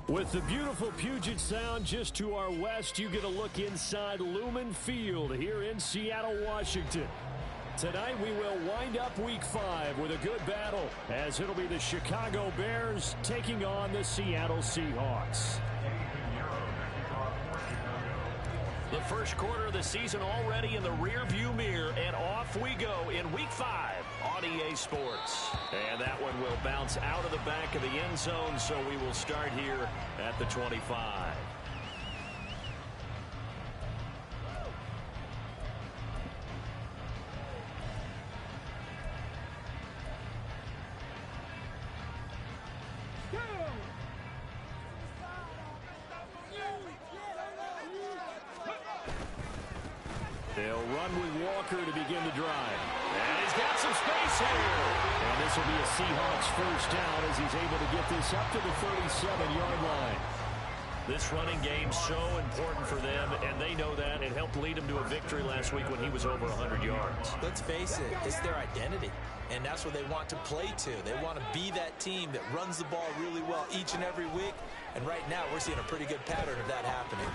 With the beautiful Puget Sound just to our west, you get a look inside Lumen Field here in Seattle, Washington. Tonight we will wind up Week 5 with a good battle, as it'll be the Chicago Bears taking on the Seattle Seahawks. The first quarter of the season already in the rearview mirror, and off we go in Week 5 on EA Sports. And that one will bounce out of the back of the end zone, so we will start here at the 25. They'll run with Walker to begin the drive. And he's got some space here. And this will be a Seahawks first down as he's able to get this up to the 37-yard line. This running game's so important for them, and they know that. It helped lead them to a victory last week when he was over 100 yards. Let's face it, it's their identity, and that's what they want to play to. They want to be that team that runs the ball really well each and every week, and right now we're seeing a pretty good pattern of that happening.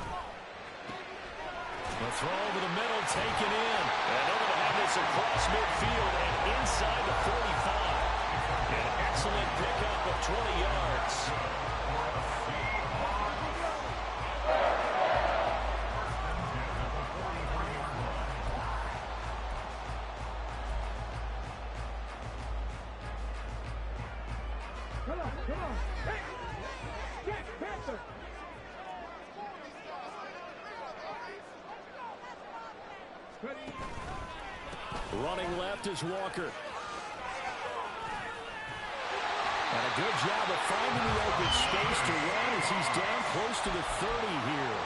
The throw over the middle, taken in. And they're going to have this across midfield and inside the 45. An excellent pickup of 20 yards. Come on. Hey! Jack Panther! Running left is Walker. And a good job of finding the open space to run as he's down close to the 30 here.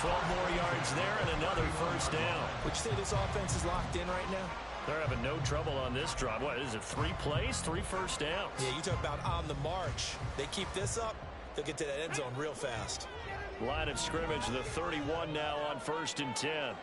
12 more yards there and another first down. Would you say this offense is locked in right now? They're having no trouble on this drive. What is it, 3 plays, 3 first downs? Yeah, you talk about on the march. They keep this up, they'll get to that end zone real fast. Line of scrimmage, the 31 now on 1st and 10.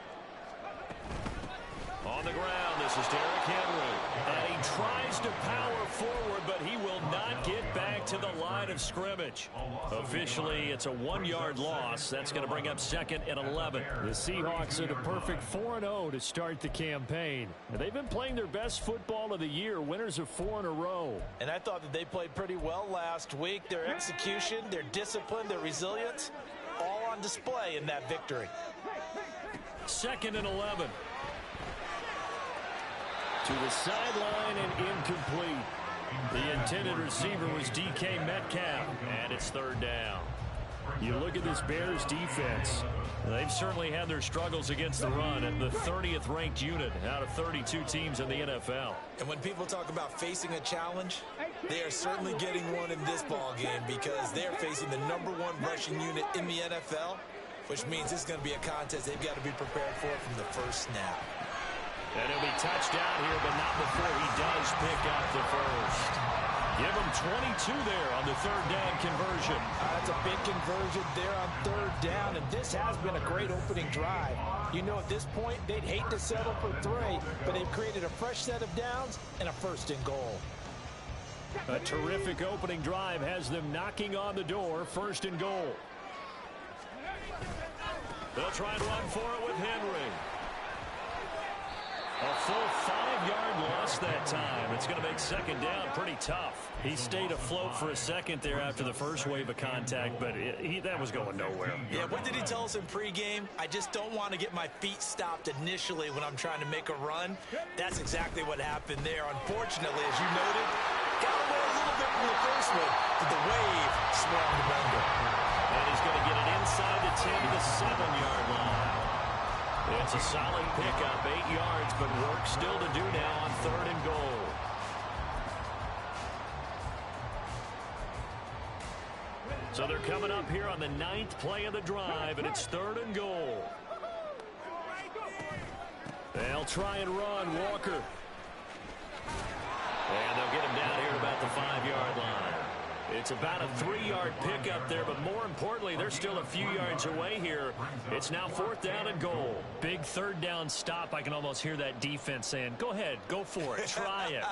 On the ground, this is Derrick Henry. And he tries to power forward, but he will not get back to the line of scrimmage. Officially, it's a 1-yard loss. That's going to bring up 2nd and 11. The Seahawks are the perfect 4-0 to start the campaign. And they've been playing their best football of the year, winners of 4 in a row. And I thought that they played pretty well last week. Their execution, their discipline, their resilience, all on display in that victory. 2nd and 11. To the sideline and incomplete. The intended receiver was DK Metcalf, and it's 3rd down. You look at this Bears defense. They've certainly had their struggles against the run, and the 30th ranked unit out of 32 teams in the NFL. And when people talk about facing a challenge, they are certainly getting one in this ball game because they're facing the #1 rushing unit in the NFL, which means this is going to be a contest they've got to be prepared for from the first snap. And he'll be touched down here, but not before he does pick up the first. Give him 22 there on the 3rd down conversion. That's a big conversion there on 3rd down, and this has been a great opening drive. You know, at this point, they'd hate to settle for 3, but they've created a fresh set of downs and a 1st and goal. A terrific opening drive has them knocking on the door, 1st and goal. They'll try and run for it with Henry. A full 5-yard loss that time. It's going to make 2nd down pretty tough. He stayed afloat for a second there after the first wave of contact, but that was going nowhere. Yeah, what did he tell us in pregame? I just don't want to get my feet stopped initially when I'm trying to make a run. That's exactly what happened there. Unfortunately, as you noted, got away a little bit from the first one, but the wave swarmed him under. And he's going to get it inside the 10 to the 7-yard line. It's a solid pickup, 8 yards, but work still to do now on 3rd and goal. So they're coming up here on the 9th play of the drive, and it's 3rd and goal. They'll try and run, Walker. And they'll get him down here at about the 5-yard line. It's about a 3-yard pickup there, but more importantly, they're still a few yards away here. It's now 4th down and goal. Big 3rd down stop. I can almost hear that defense saying, go ahead, go for it, try it,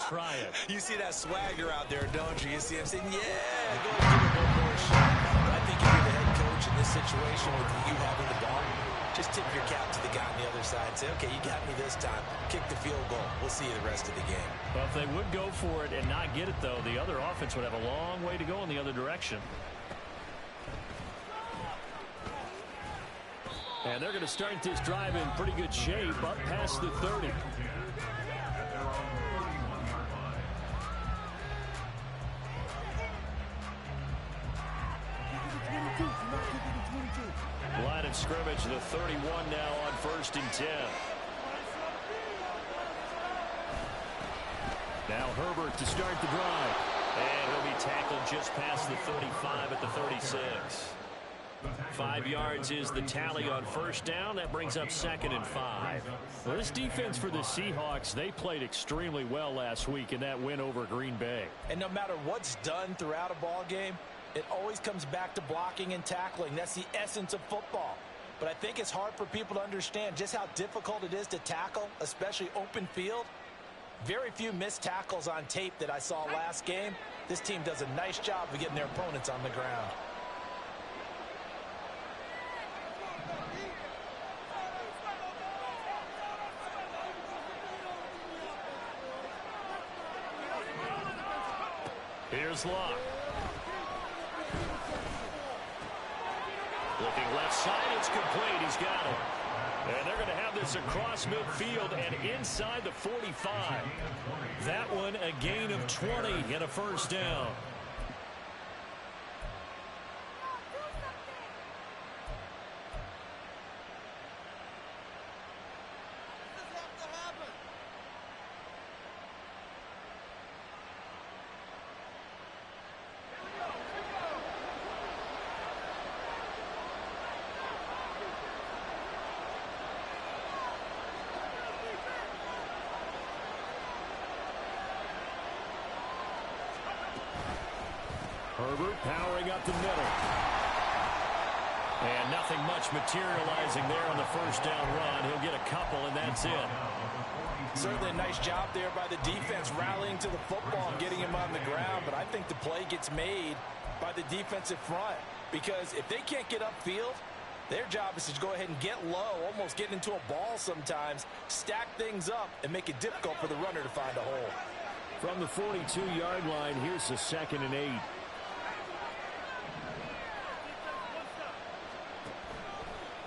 try it. You see that swagger out there, don't you? You see him saying, yeah, go ahead, give it one more shot. situation with you having the ball, just tip your cap to the guy on the other side and say, okay, you got me this time. Kick the field goal. We'll see you the rest of the game. Well, if they would go for it and not get it, though, the other offense would have a long way to go in the other direction. And they're going to start this drive in pretty good shape, up past the 30. Line of scrimmage, the 31 now on 1st and 10. Now Herbert to start the drive. And he'll be tackled just past the 35 at the 36. 5 yards is the tally on 1st down. That brings up 2nd and 5. Well, this defense for the Seahawks, they played extremely well last week in that win over Green Bay. And no matter what's done throughout a ball game, it always comes back to blocking and tackling. That's the essence of football. But I think it's hard for people to understand just how difficult it is to tackle, especially open field. Very few missed tackles on tape that I saw last game. This team does a nice job of getting their opponents on the ground. Here's Locke. Looking left side, it's complete. He's got it. And they're going to have this across midfield and inside the 45. That one a gain of 20 and a 1st down. Herbert powering up the middle. And nothing much materializing there on the 1st down run. He'll get a couple, and that's it. Certainly a nice job there by the defense rallying to the football and getting him on the ground. But I think the play gets made by the defensive front. Because if they can't get upfield, their job is to go ahead and get low, almost get into a ball sometimes, stack things up, and make it difficult for the runner to find a hole. From the 42-yard line, here's the 2nd and 8.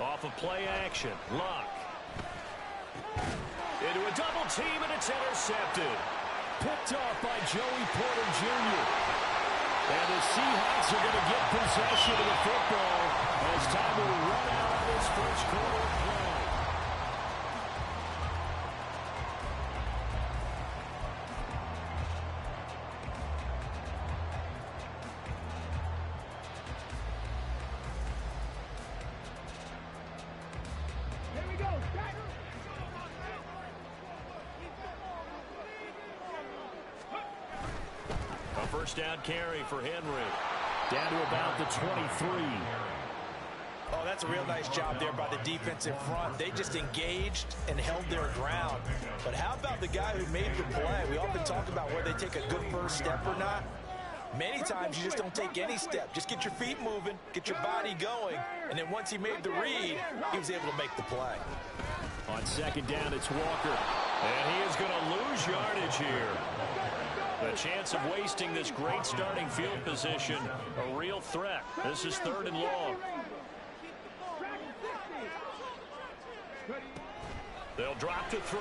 Off of play action, Locke. Into a double team, and it's intercepted. Picked off by Joey Porter Jr. And the Seahawks are going to get possession of the football as time will run out of this 1st quarter play. First down carry for Henry. Down to about the 23. Oh, that's a real nice job there by the defensive front. They just engaged and held their ground. But how about the guy who made the play? We often talk about whether they take a good first step or not. Many times you just don't take any step. Just get your feet moving, get your body going, and then once he made the read, he was able to make the play. On 2nd down, it's Walker. And he is going to lose yardage here. The chance of wasting this great starting field position, a real threat. This is 3rd and long. They'll drop to throw.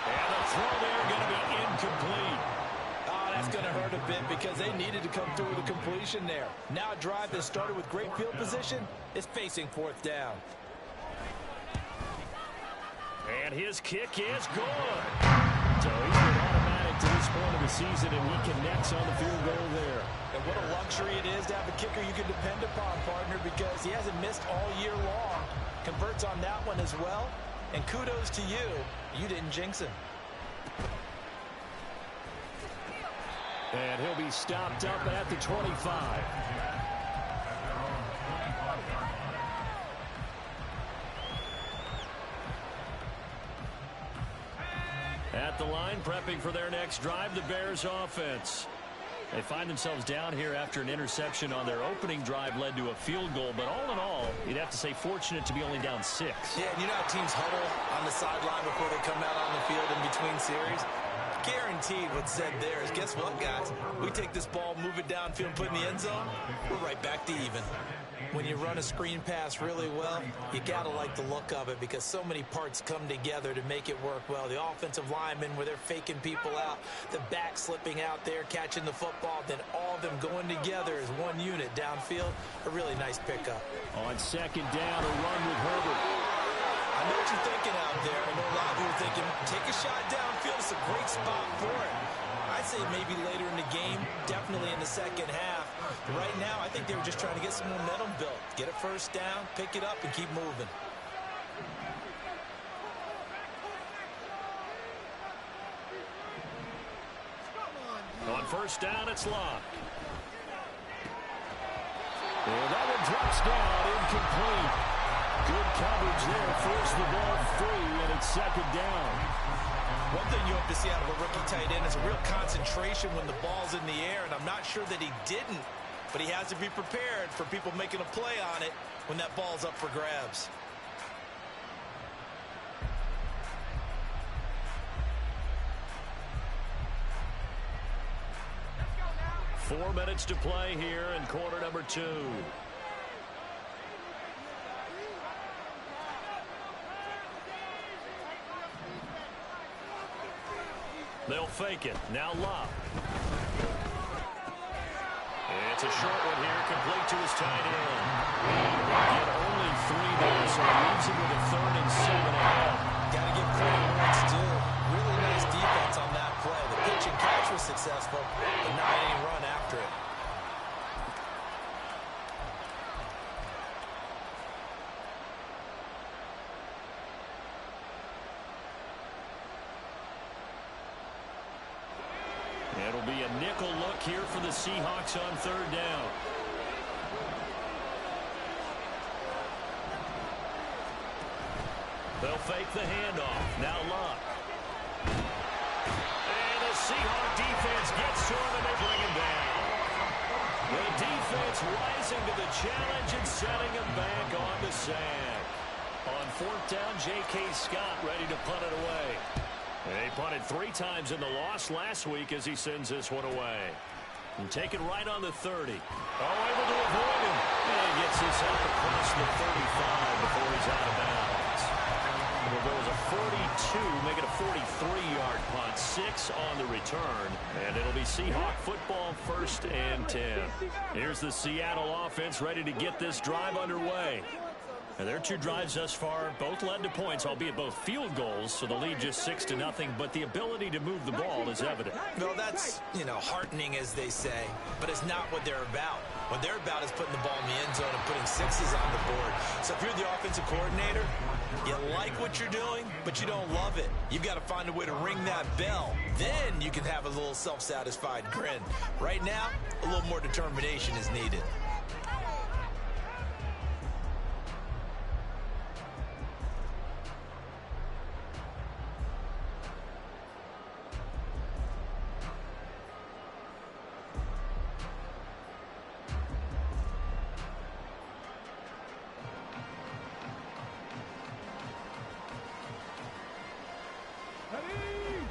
And the throw there going to be incomplete. Oh, that's going to hurt a bit because they needed to come through with a completion there. Now a drive that started with great field position is facing 4th down. And his kick is good. So he's been automatic to this point of the season, and he connects on the field goal there. And what a luxury it is to have a kicker you can depend upon, partner, because he hasn't missed all year long. Converts on that one as well. And kudos to you. You didn't jinx him. And he'll be stopped up at the 25. At the line, prepping for their next drive, the Bears offense. They find themselves down here after an interception on their opening drive led to a field goal. But all in all, you'd have to say fortunate to be only down 6. Yeah, and you know how teams huddle on the sideline before they come out on the field in between series? Guaranteed what's said there is, guess what, guys? We take this ball, move it downfield, put it in the end zone, we're right back to even. When you run a screen pass really well, you got to like the look of it because so many parts come together to make it work well. The offensive linemen where they're faking people out, the back slipping out there, catching the football, then all of them going together as one unit downfield. A really nice pickup. On second down, a run with Herbert. I know what you're thinking out there. I know a lot of you are thinking, take a shot downfield. It's a great spot for it. I'd say maybe later in the game, definitely in the second half. But right now, I think they were just trying to get some momentum built. Get a first down, pick it up, and keep moving. On first down, it's locked. And that one drops down, incomplete. Good coverage there, forced the ball free, and it's second down. One thing you hope to see out of a rookie tight end is a real concentration when the ball's in the air, and I'm not sure that he didn't, but he has to be prepared for people making a play on it when that ball's up for grabs. Four minutes to play here in quarter number 2. They'll fake it. Now Love. It's a short one here, complete to his tight end. Get only 3 there, so he leaves him with a 3rd and 7 ahead. Got to give credit where it's due. Really nice defense on that play. The pitch and catch was successful, but not any run after it. It'll be a nickel look here for the Seahawks on 3rd down. They'll fake the handoff. Now Luck. And the Seahawk defense gets to him and they bring him down. The defense rising to the challenge and setting him back on the sack. On 4th down, J.K. Scott ready to punt it away. They punted 3 times in the loss last week as he sends this one away. And taken right on the 30. Oh, able to avoid him. And gets this up across the 35 before he's out of bounds. Well, there was a 42, make it a 43-yard punt. 6 on the return. And it'll be Seahawk football 1st and 10. Here's the Seattle offense ready to get this drive underway. And their 2 drives thus far both led to points, albeit both field goals, so the lead just 6-0, but the ability to move the ball is evident. Well, that's, heartening, as they say, but it's not what they're about. What they're about is putting the ball in the end zone and putting 6s on the board. So if you're the offensive coordinator, you like what you're doing, but you don't love it. You've got to find a way to ring that bell. Then you can have a little self-satisfied grin. Right now, a little more determination is needed.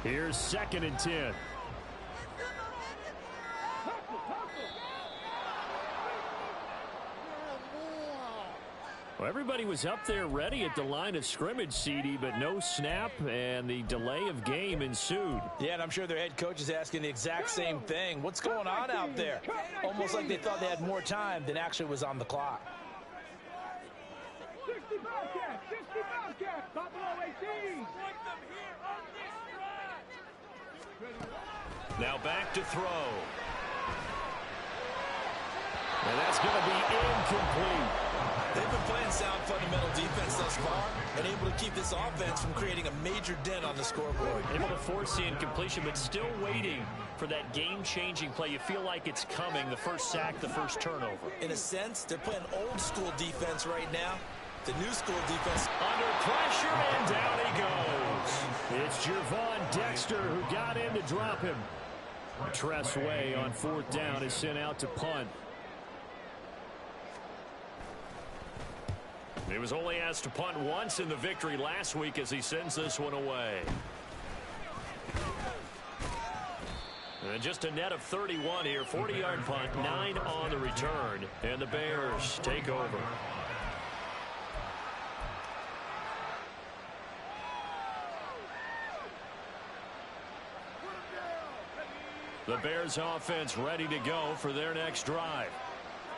Here's 2nd and 10. Well, everybody was up there ready at the line of scrimmage, CD, but no snap, and the delay of game ensued. Yeah, and I'm sure their head coach is asking the exact same thing. What's going on out there? Almost like they thought they had more time than actually was on the clock. 60 Bobcats, 60 Bobcats, Buffalo 18. Now back to throw. And that's going to be incomplete. They've been playing sound fundamental defense thus far and able to keep this offense from creating a major dent on the scoreboard. Able to force the incompletion, but still waiting for that game-changing play. You feel like it's coming, the first sack, the first turnover. In a sense, they're playing old-school defense right now. The new school defense. Under pressure, and down he goes. It's Gervon Dexter who got in to drop him. Tress Way on 4th down is sent out to punt. He was only asked to punt once in the victory last week as he sends this one away. And just a net of 31 here. 40-yard punt, 9 on the return. And the Bears take over. The Bears offense ready to go for their next drive.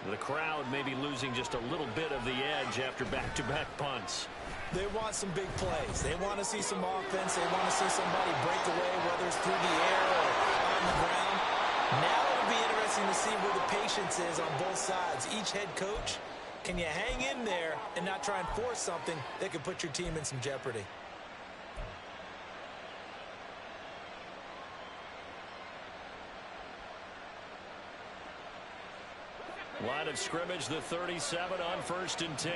The crowd may be losing just a little bit of the edge after back-to-back punts. They want some big plays. They want to see some offense. They want to see somebody break away, whether it's through the air or on the ground. Now it'll be interesting to see where the patience is on both sides. Each head coach, can you hang in there and not try and force something that could put your team in some jeopardy? Line of scrimmage, the 37 on 1st and 10.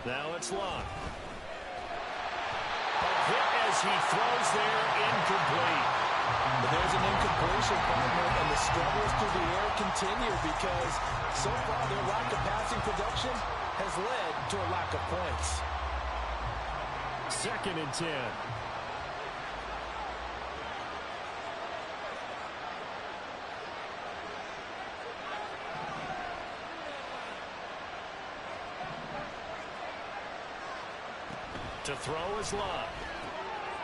Now it's Locke. A hit as he throws there, incomplete. But there's an incompletion, partner, and the struggles through the air continue because so far their lack of passing production has led to a lack of points. 2nd and 10. To throw is Locke.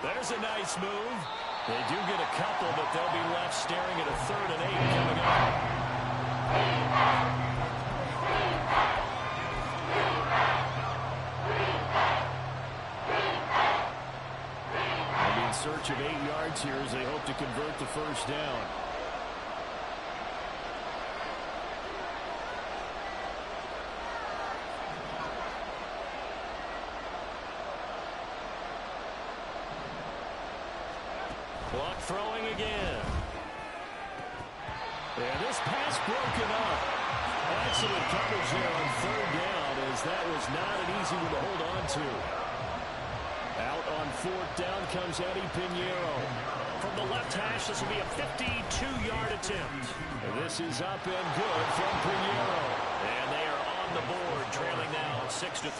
There's a nice move. They do get a couple, but they'll be left staring at a 3rd and 8 coming up. They'll be in search of 8 yards here as they hope to convert the 1st down. Clock throwing again. And this pass broken up. Excellent coverage there on 3rd down as that was not an easy one to hold on to. Out on 4th down comes Eddie Pinheiro. From the left hash, this will be a 52-yard attempt. And this is up and good from Pinheiro. And they are on the board, trailing now 6-3.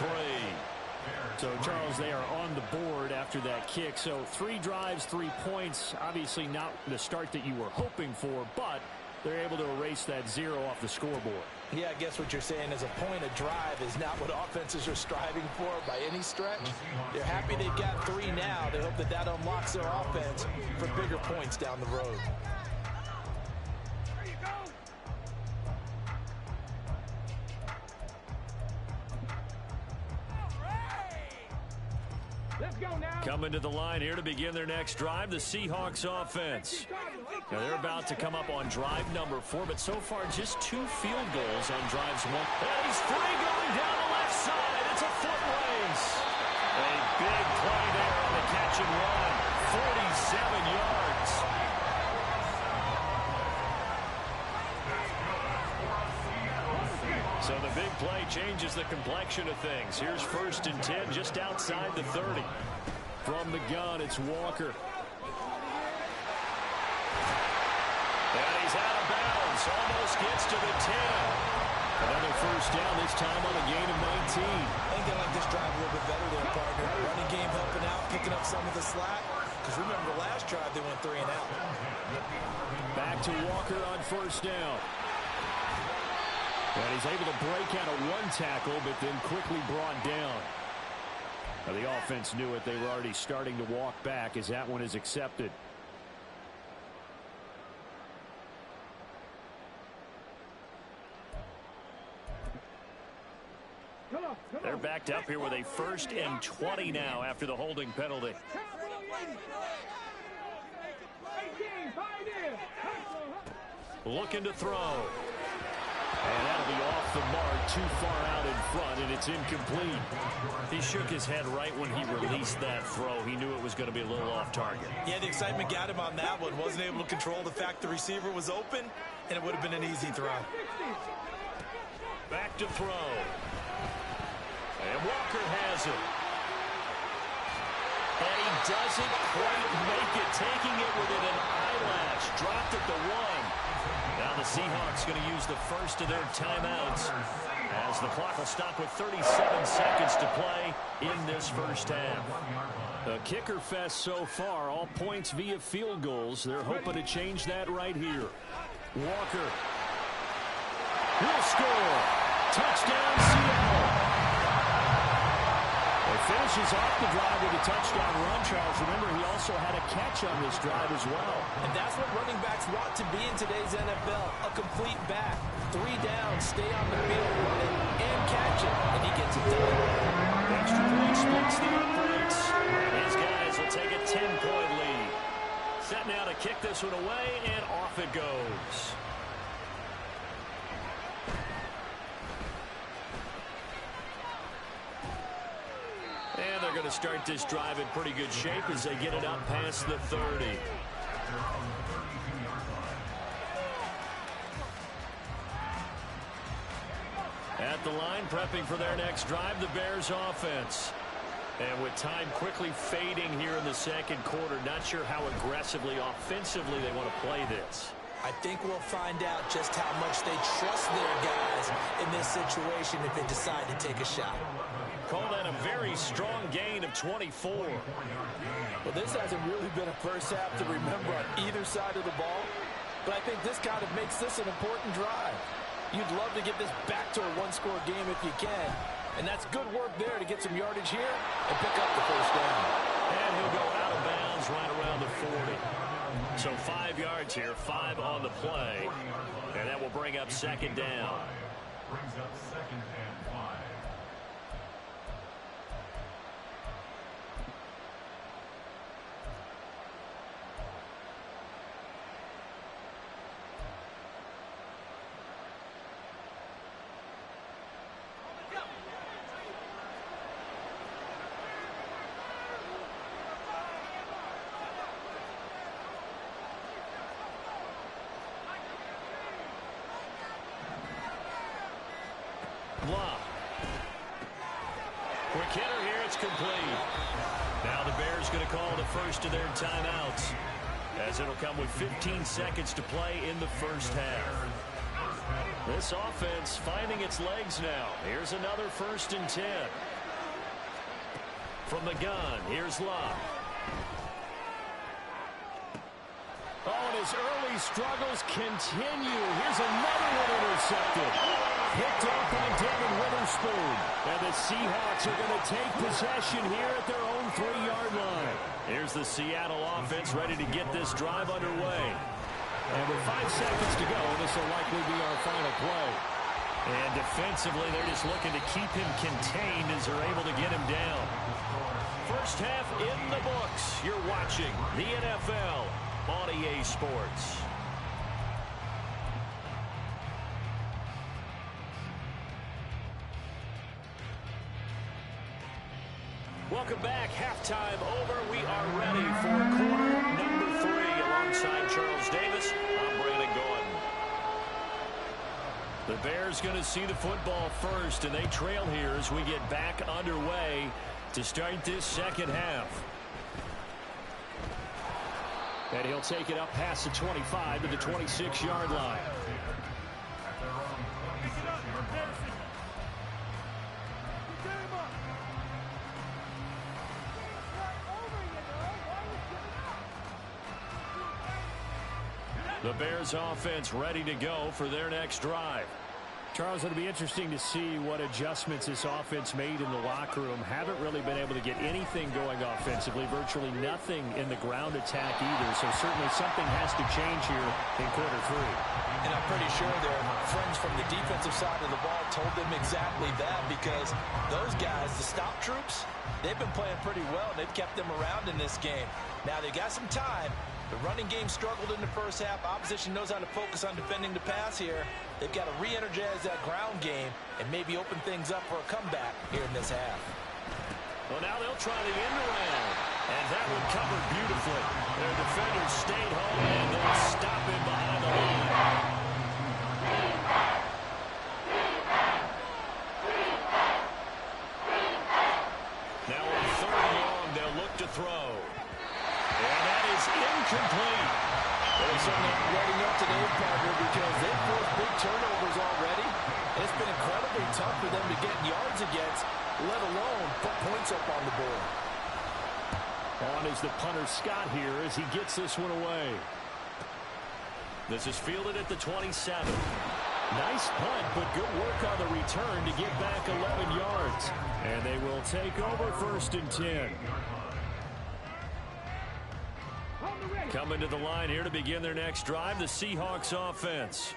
So, Charles, they are on the board after that kick. So 3 drives, 3 points. Obviously not the start that you were hoping for, but they're able to erase that 0 off the scoreboard. Yeah, I guess what you're saying is a point of drive is not what offenses are striving for by any stretch. They're happy they've got 3 now. They hope that that unlocks their offense for bigger points down the road. Coming to the line here to begin their next drive, the Seahawks offense. Now they're about to come up on drive number 4, but so far just 2 field goals on drives 1. And he's free going down the left side. It's a foot race. A big play there on the catch and run. 47 yards. So the big play changes the complexion of things. Here's 1st and 10 just outside the 30. From the gun, it's Walker. And he's out of bounds. Almost gets to the 10. Another 1st down, this time on a gain of 19. I think they like this drive a little bit better there, partner. Running game helping out, picking up some of the slack. Because remember, last drive they went 3 and out. Back to Walker on 1st down. And he's able to break out of 1 tackle, but then quickly brought down. Now, the offense knew it. They were already starting to walk back as that one is accepted. They're backed up here with a 1st and 20 now after the holding penalty. Looking to throw. And that'll be off the mark, too far out in front, and it's incomplete. He shook his head right when he released that throw. He knew it was going to be a little off target. Yeah, the excitement got him on that one. Wasn't able to control the fact the receiver was open, and it would have been an easy throw. Back to throw. And Walker has it. And he doesn't quite make it, taking it within an eyelash. Dropped at the 1. Now the Seahawks going to use the first of their timeouts as the clock will stop with 37 seconds to play in this first half. A kicker fest so far, all points via field goals. They're hoping to change that right here. Walker will score. Touchdown, Seattle. He finishes off the drive with a touchdown run, Charles. Remember, he also had a catch on this drive as well. And that's what running backs want to be in today's NFL. A complete back. 3 down, stay on the field, run it, and catch it. And he gets it done. Extra point splits the uprights. These guys will take a 10-point lead. Set now to kick this one away, and off it goes. And they're going to start this drive in pretty good shape as they get it up past the 30. At the line, prepping for their next drive, the Bears offense. And with time quickly fading here in the second quarter, not sure how aggressively, offensively they want to play this. I think we'll find out just how much they trust their guys in this situation if they decide to take a shot. Call that a very strong gain of 24. Well, this hasn't really been a first half to remember on either side of the ball, but I think this kind of makes this an important drive. You'd love to get this back to a one-score game if you can, and that's good work there to get some yardage here and pick up the first down. And he'll go out of bounds right around the 40. So 5 yards here, 5 on the play, and that will bring up second down. Brings up second and 5. Quick hitter here, it's complete. Now the Bears going to call the first of their timeouts, as it'll come with 15 seconds to play in the first half. This offense finding its legs now. Here's another 1st and 10. From the gun, here's Love. Oh, and his early struggles continue. Here's another one intercepted. Picked up by Devin Witherspoon. And the Seahawks are going to take possession here at their own 3-yard line. Here's the Seattle offense ready to get this drive underway. And with 5 seconds to go, this will likely be our final play. And defensively, they're just looking to keep him contained as they're able to get him down. First half in the books. You're watching the NFL on EA Sports. Welcome back. Halftime over. We are ready for quarter number 3 alongside Charles Davis. I'm Brandon Gordon. The Bears going to see the football first, and they trail here as we get back underway to start this second half. And he'll take it up past the 25 to the 26-yard line. The Bears offense ready to go for their next drive. Charles, it'll be interesting to see what adjustments this offense made in the locker room. Haven't really been able to get anything going offensively, virtually nothing in the ground attack either. So certainly something has to change here in quarter 3. And I'm pretty sure their friends from the defensive side of the ball told them exactly that, because those guys, the stop troops, they've been playing pretty well. They've kept them around in this game. Now they've got some time. The running game struggled in the first half. Opposition knows how to focus on defending the pass here. They've got to re-energize that ground game and maybe open things up for a comeback here in this half. Well, now they'll try the end around. And that one covered beautifully. Their defenders stayed home, and they'll stop him behind the line. Now on 3rd and long, they'll look to throw. certainly aren't letting up today, partner, because they've forced big turnovers already. It's been incredibly tough for them to get yards against, let alone put points up on the board. On is the punter Scott here as he gets this one away. This is fielded at the 27. Nice punt, but good work on the return to get back 11 yards. And they will take over 1st and 10. Coming to the line here to begin their next drive, the Seahawks offense.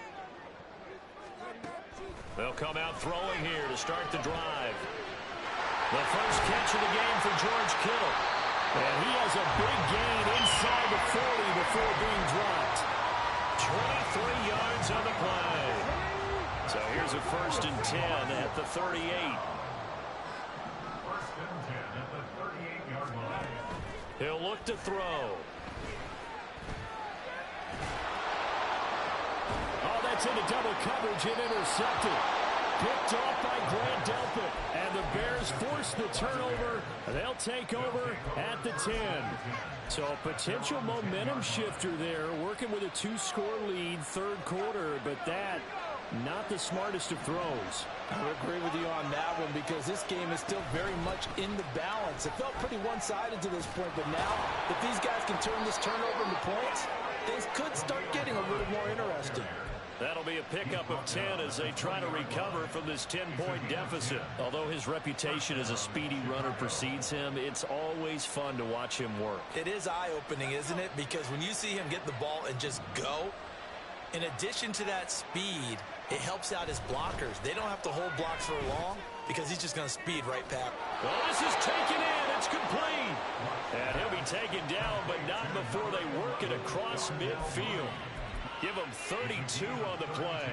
They'll come out throwing here to start the drive. The first catch of the game for George Kittle. And he has a big gain inside the 40 before being dropped. 23 yards on the play. So here's a 1st and 10 at the 38. 1st and 10 at the 38-yard line. He'll look to throw. Oh, that's into double coverage and intercepted. Picked off by Grant Delpit. And the Bears force the turnover. They'll take over at the 10. So a potential momentum shifter there, working with a 2-score lead, 3rd quarter, but that, not the smartest of throws. I would agree with you on that one because this game is still very much in the balance. It felt pretty one-sided to this point, but now, if these guys can turn this turnover into points, things could start getting a little more interesting. That'll be a pickup of 10 as they try to recover from this 10-point deficit. Although his reputation as a speedy runner precedes him, it's always fun to watch him work. It is eye-opening, isn't it? Because when you see him get the ball and just go, in addition to that speed, it helps out his blockers. They don't have to hold blocks for long because he's just going to speed right past. Well, this is taken in. It's complete. And he'll be taken down, but not before they work it across midfield. Give him 32 on the play.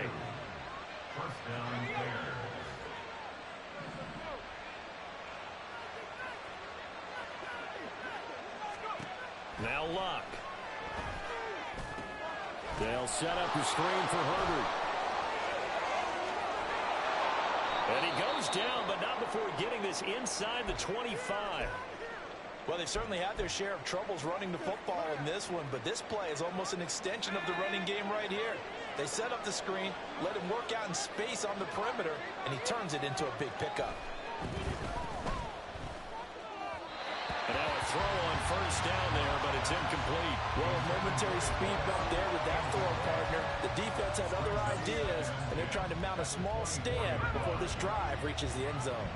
1st down there. Now Luck. They'll set up a screen for Herbert. And he goes down, but not before getting this inside the 25. Well, they certainly had their share of troubles running the football in this one, but this play is almost an extension of the running game right here. They set up the screen, let him work out in space on the perimeter, and he turns it into a big pickup. And now a throw on 1st down there, but it's incomplete. Well, a momentary speed bump there with that throw, partner. The defense had other ideas, and they're trying to mount a small stand before this drive reaches the end zone.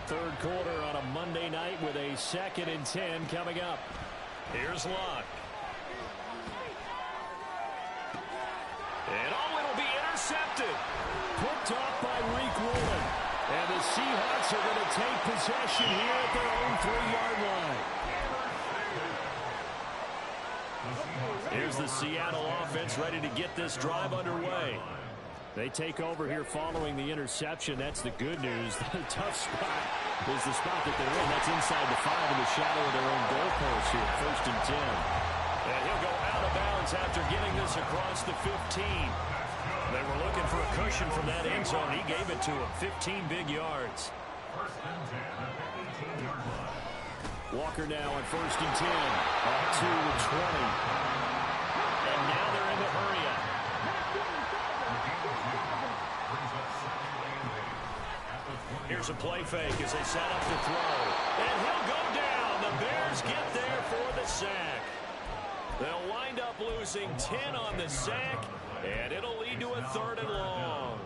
3rd quarter on a Monday night with a 2nd and 10 coming up. Here's Luck. And it'll be intercepted. Picked off by Reek Woolen. And the Seahawks are going to take possession here at their own 3-yard line. Here's the Seattle offense ready to get this drive underway. They take over here following the interception. That's the good news. The tough spot is the spot that they're in. That's inside the 5 in the shadow of their own goalpost here. 1st and 10. And he'll go out of bounds after getting this across the 15. They were looking for a cushion from that end zone. He gave it to him. 15 big yards. 1st and 10 at the 18-yard line. Walker now on 1st and 10. Up to the 20. And now they're in the hurry up. Here's a play fake as they set up the throw. And he'll go down. The Bears get there for the sack. They'll wind up losing 10 on the sack, and it'll lead to a 3rd and long.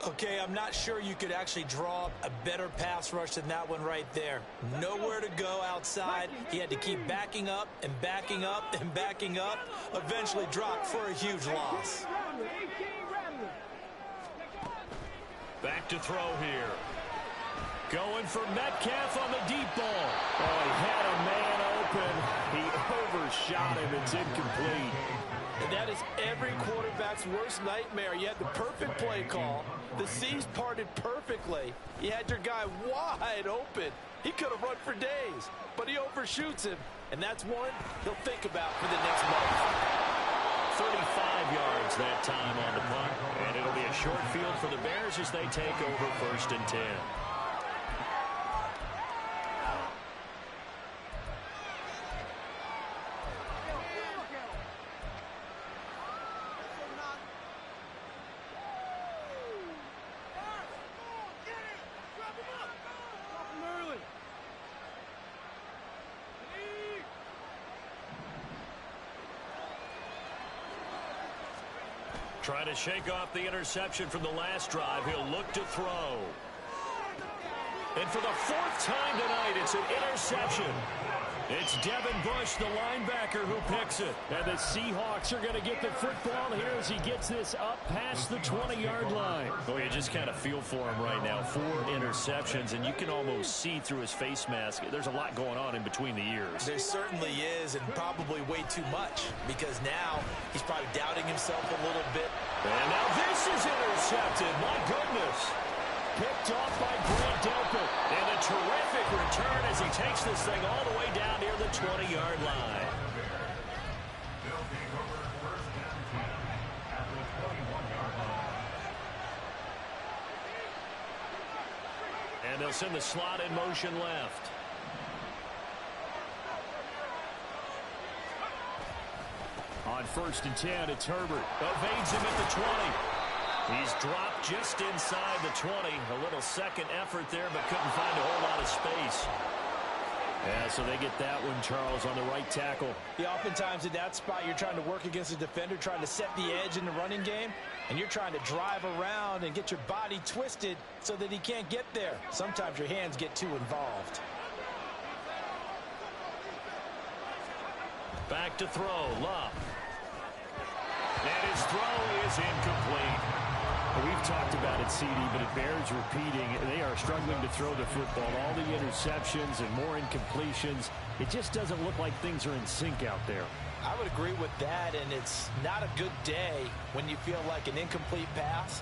Okay, I'm not sure you could actually draw up a better pass rush than that one right there. Nowhere to go outside. He had to keep backing up and backing up and backing up. Eventually dropped for a huge loss. Back to throw here. Going for Metcalf on the deep ball. Oh, he had a man open. He overshot him. It's incomplete. And that is every quarterback's worst nightmare. You had the perfect play call. The C's parted perfectly. You had your guy wide open. He could have run for days, but he overshoots him. And that's one he'll think about for the next month. 35 yards that time on the punt. And it'll be a short field for the Bears as they take over 1st and 10. Trying to shake off the interception from the last drive. He'll look to throw. And for the fourth time tonight, it's an interception. It's Devin Bush, the linebacker, who picks it. And the Seahawks are going to get the football here as he gets this up past the 20-yard line. Oh, you just kind of feel for him right now. 4 interceptions, and you can almost see through his face mask. There's a lot going on in between the ears. There certainly is, and probably way too much, because now he's probably doubting himself a little bit. And now this is intercepted. My goodness. Picked off by Grant Delpit. And a terrific return as he takes this thing all the way down near the 20-yard line. They'll take over first and 10 at the 21-yard line. And they'll send the slot in motion left. On first and 10, it's Herbert. Evades him at the 20. He's dropped just inside the 20. A little second effort there, but couldn't find a whole lot of space. Yeah, so they get that one, Charles, on the right tackle. Yeah, oftentimes in that spot, you're trying to work against a defender, trying to set the edge in the running game, and you're trying to drive around and get your body twisted so that he can't get there. Sometimes your hands get too involved. Back to throw, Love. And his throw is incomplete. We've talked about it, CD, but it bears repeating. They are struggling to throw the football. All the interceptions and more incompletions. It just doesn't look like things are in sync out there. I would agree with that, and it's not a good day when you feel like an incomplete pass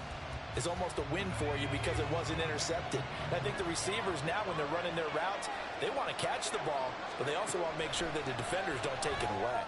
is almost a win for you because it wasn't intercepted. And I think the receivers now, when they're running their routes, they want to catch the ball, but they also want to make sure that the defenders don't take it away.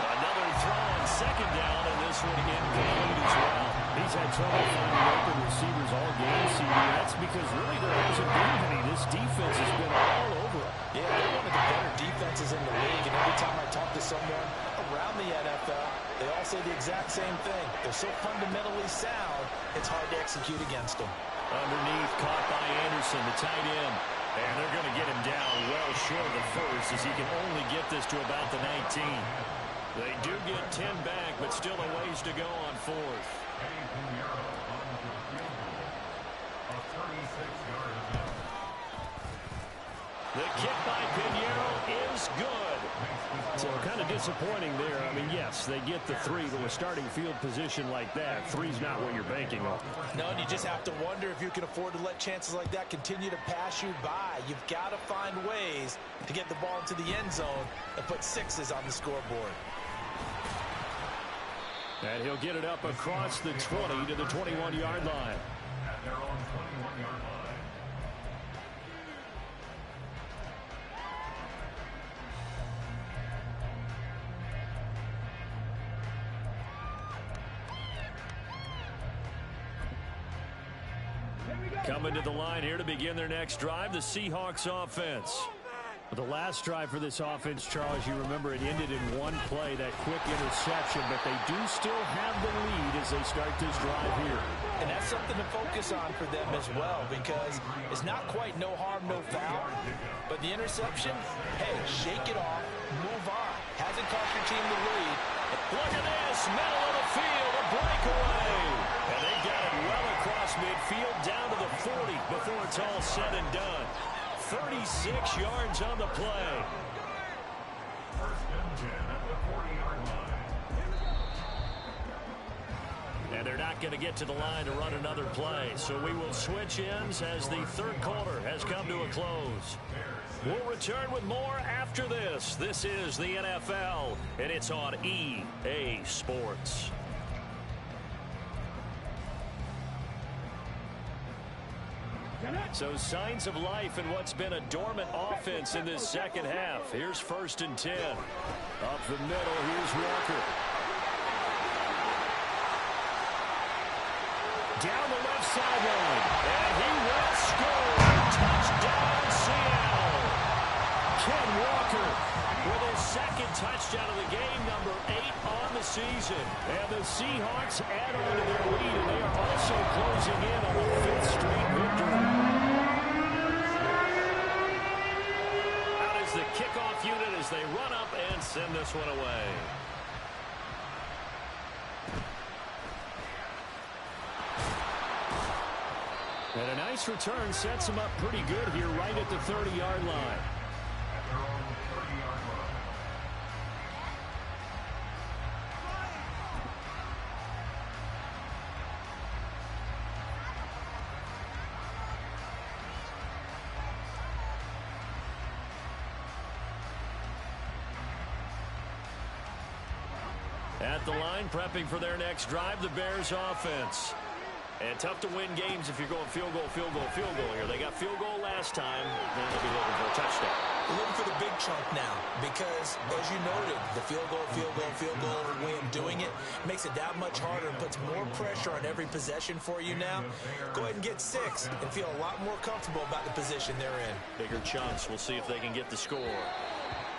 Another throw on second down, and this one incomplete as well. He's had trouble finding open receivers all game, CD. That's because really there hasn't been any. This defense has been all over them. Yeah, they're one of the better defenses in the league, and every time I talk to someone around the NFL, they all say the exact same thing. They're so fundamentally sound, it's hard to execute against them. Underneath, caught by Anderson, the tight end. And they're going to get him down well short of the first as he can only get this to about the 19. They do get 10 back, but still a ways to go on fourth. The kick by Pinheiro is good. So kind of disappointing there. I mean, yes, they get the 3, but with starting field position like that, 3's not what you're banking on. No, and you just have to wonder if you can afford to let chances like that continue to pass you by. You've got to find ways to get the ball into the end zone and put 6s on the scoreboard. And he'll get it up across the 20 to the 21-yard line. At their own 21-yard line. Coming to the line here to begin their next drive, the Seahawks offense. The last drive for this offense, Charles, you remember it ended in one play, that quick interception, but they do still have the lead as they start this drive here. And that's something to focus on for them as well, because it's not quite no harm, no foul. But the interception, hey, shake it off, move on. Hasn't cost your team the lead. Look at this, middle of the field, a breakaway. And they got it well across midfield down to the 40 before it's all said and done. 36 yards on the play. First and 10 at the 40-yard line. And they're not going to get to the line to run another play. So we will switch ends as the third quarter has come to a close. We'll return with more after this. This is the NFL, and it's on EA Sports. So signs of life in what's been a dormant offense in this second half. Here's first and 10. Up the middle, here's Walker. Down the left sideline. And he will score. Touchdown, Seattle. Ken Walker With his second touchdown of the game, number 8 on the season. and the Seahawks add on to their lead, and they are also closing in on the 5th straight victory. Out is the kickoff unit as they run up and send this one away. nice return sets him up pretty good here right at the 30-yard line. At their own 30-yard line. At the line, prepping for their next drive, the Bears offense. And tough to win games if you're going field goal, field goal, field goal here. They got field goal last time. Now they'll be looking for a touchdown. We're looking for the big chunk now because, as you noted, the field goal way of doing it makes it that much harder and puts more pressure on every possession for you now. Go ahead and get 6 and feel a lot more comfortable about the position they're in. Bigger chunks. We'll see if they can get the score.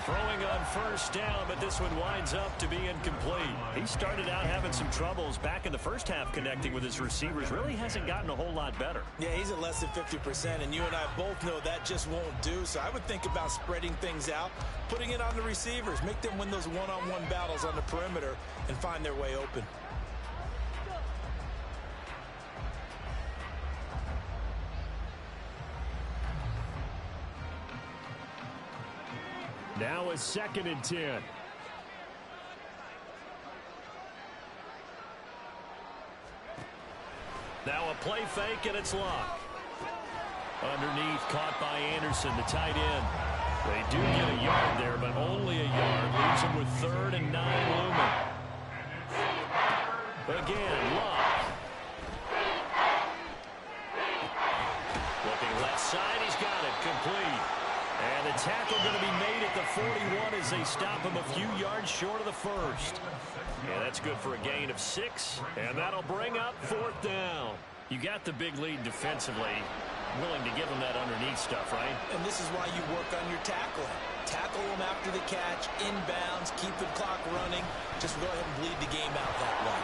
Throwing on first down, but this one winds up to be incomplete. He started out having some troubles back in the first half connecting with his receivers. Really hasn't gotten a whole lot better. Yeah, he's at less than 50%, and you and I both know that just won't do. So I would think about spreading things out, putting it on the receivers, make them win those one-on-one battles on the perimeter and find their way open. Now a 2nd and 10. Now a play fake, and it's locked. Underneath, caught by Anderson, the tight end. They do get a yard there, but only a yard. Leaves them with 3rd and 9 looming. Again, locked. Looking left side, he's got it, complete. And the tackle going to be made at the 41 as they stop him a few yards short of the first. Yeah, that's good for a gain of 6, and that'll bring up 4th down. You got the big lead defensively. Willing to give them that underneath stuff, right? And this is why you work on your tackling. Tackle them after the catch, inbounds, keep the clock running. Just go ahead and bleed the game out that way.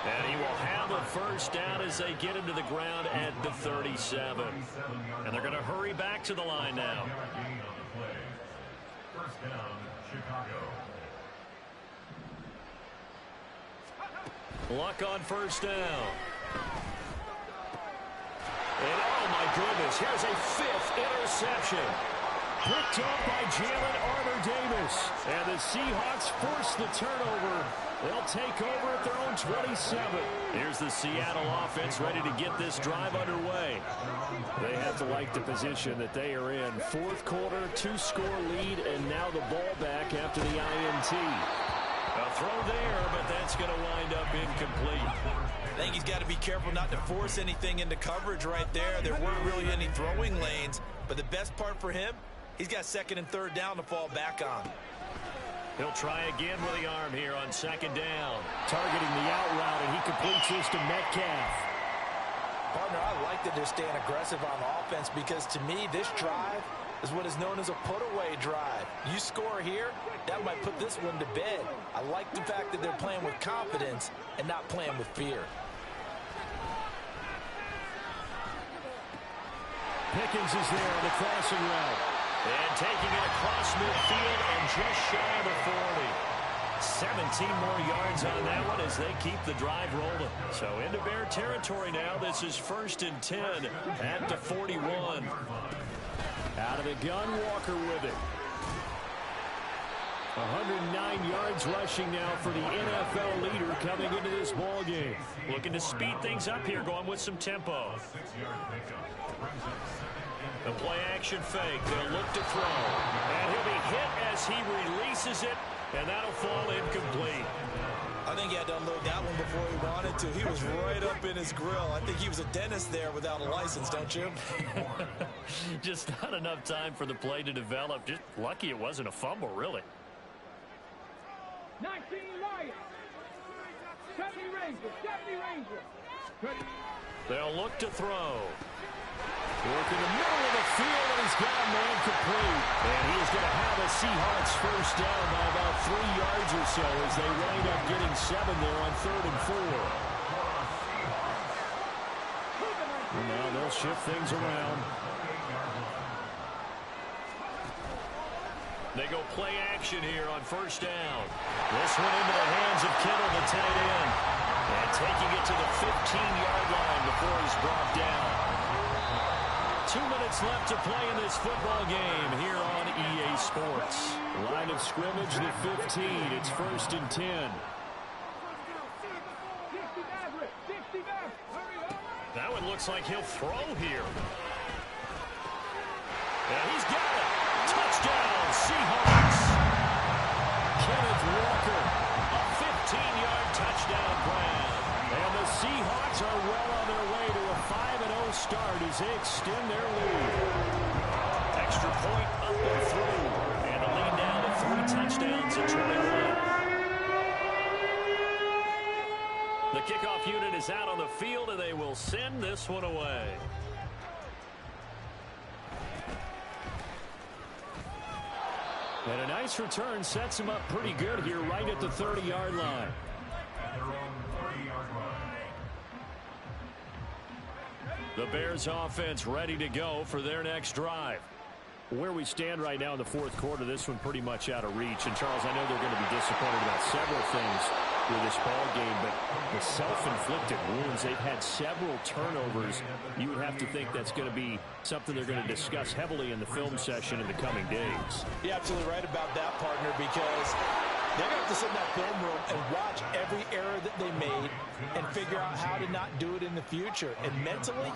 And he will have a first down as they get him to the ground at the 37. And they're going to hurry back to the line now. First down, Chicago. Luck on first down. And oh my goodness, here's a 5th interception. Picked up by Jalen Armour-Davis. And the Seahawks force the turnover. They'll take over at their own 27. Here's the Seattle offense ready to get this drive underway. They have to like the position that they are in. 4th quarter, 2-score lead, and now the ball back after the INT. A throw there, but that's going to wind up incomplete. I think he's got to be careful not to force anything into coverage right there. There weren't really any throwing lanes, but the best part for him, he's got 2nd and 3rd down to fall back on. He'll try again with the arm here on 2nd down. Targeting the out route, and he completes this to Metcalf. Partner, I like that they're staying aggressive on offense because to me, this drive is what is known as a put-away drive. You score here, that might put this one to bed. I like the fact that they're playing with confidence and not playing with fear. Pickens is there on the crossing route. And taking it across midfield and just shy of the 40. 17 more yards on that one as they keep the drive rolling. So into Bear territory now. This is 1st and 10 at the 41. Out of the gun, Walker with it. 109 yards rushing now for the NFL leader coming into this ball game. Looking to speed things up here, going with some tempo. The play action fake. They'll look to throw. And he'll be hit as he releases it, and that'll fall incomplete. I think he had to unload that one before he wanted to. He was right up in his grill. I think he was a dentist there without a license, don't you? Just not enough time for the play to develop. Just lucky it wasn't a fumble, really. 19 Lions. 70 Rangers. 70 Rangers. They'll look to throw. Work in the middle of the field, and he's got a man complete. And he is going to have a Seahawks first down by about 3 yards or so as they wind up getting 7 there on 3rd and 4. And now they'll shift things around. They go play action here on first down. This one into the hands of Kittle, the tight end. And taking it to the 15-yard line before he's brought down. 2 minutes left to play in this football game here on EA Sports. Line of scrimmage, the 15. It's 1st and 10. That one looks like he'll throw here. And he's got it. Touchdown, Seahawks. Kenneth Walker, a 15-yard touchdown grab. And the Seahawks are well on their way to a 5-0 start as they extend their lead. Extra point up and through. And the lead now to 3 touchdowns at 21. The kickoff unit is out on the field, and they will send this one away. And a nice return sets him up pretty good here right at the 30-yard line. At their own 30-yard line. The Bears offense ready to go for their next drive. Where we stand right now in the fourth quarter, this one pretty much out of reach. And, Charles, I know they're going to be disappointed about several things with this ball game, but the self-inflicted wounds, they've had several turnovers. You would have to think that's going to be something they're going to discuss heavily in the film session in the coming days. You're absolutely right about that, partner, because they're going to have to sit in that film room and watch every error that they made and figure out how to not do it in the future. And mentally,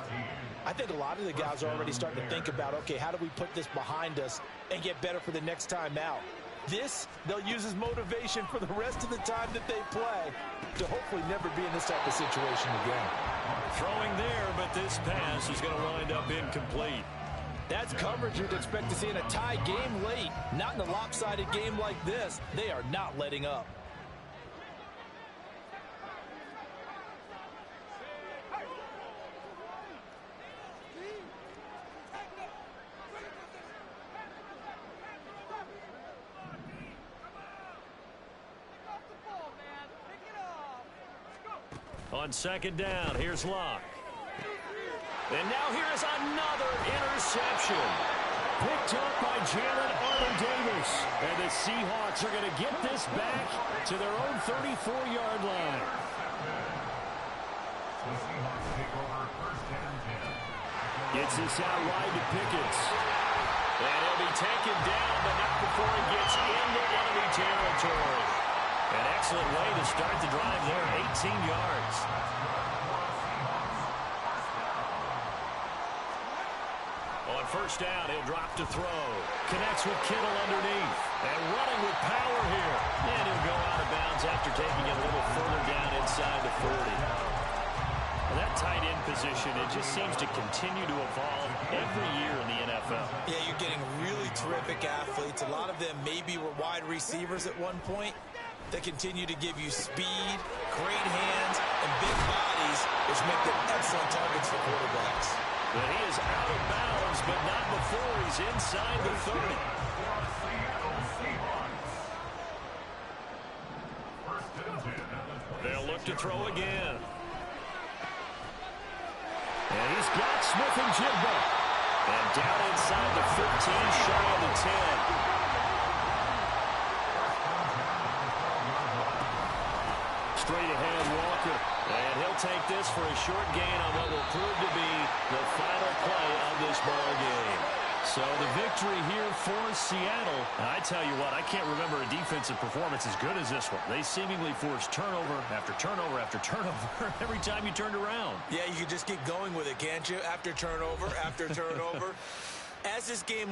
I think a lot of the guys are already starting to think about, okay, how do we put this behind us and get better for the next time out? This, they'll use as motivation for the rest of the time that they play to hopefully never be in this type of situation again. Throwing there, but this pass is going to wind up incomplete. That's coverage you'd expect to see in a tie game late. Not in a lopsided game like this. They are not letting up. On second down, here's Locke. And now here's another interception. Picked up by Jalen Armour-Davis. And the Seahawks are going to get this back to their own 34-yard line. The Seahawks take over 1st and 10. Gets this out wide to Pickens. And he'll be taken down, but not before he gets into enemy territory. An excellent way to start the drive there, 18 yards. On first down, he'll drop to throw. Connects with Kittle underneath. And running with power here. And he'll go out of bounds after taking it a little further down inside the 40. Well, that tight end position, it just seems to continue to evolve every year in the NFL. Yeah, you're getting really terrific athletes. A lot of them maybe were wide receivers at one point. They continue to give you speed, great hands, and big bodies, which make them excellent targets for quarterbacks. But he is out of bounds, but not before he's inside the 30. They'll look to throw again. And he's got Smith and Jigba. And down inside the 15, shy of the 10. Straight ahead, Walker. And he'll take this for a short gain on what will prove to be the final play of this ball game. So the victory here for Seattle. And I tell you what, I can't remember a defensive performance as good as this one. They seemingly forced turnover after turnover after turnover every time you turned around. Yeah, you can just keep going with it, can't you? After turnover, after turnover. As this game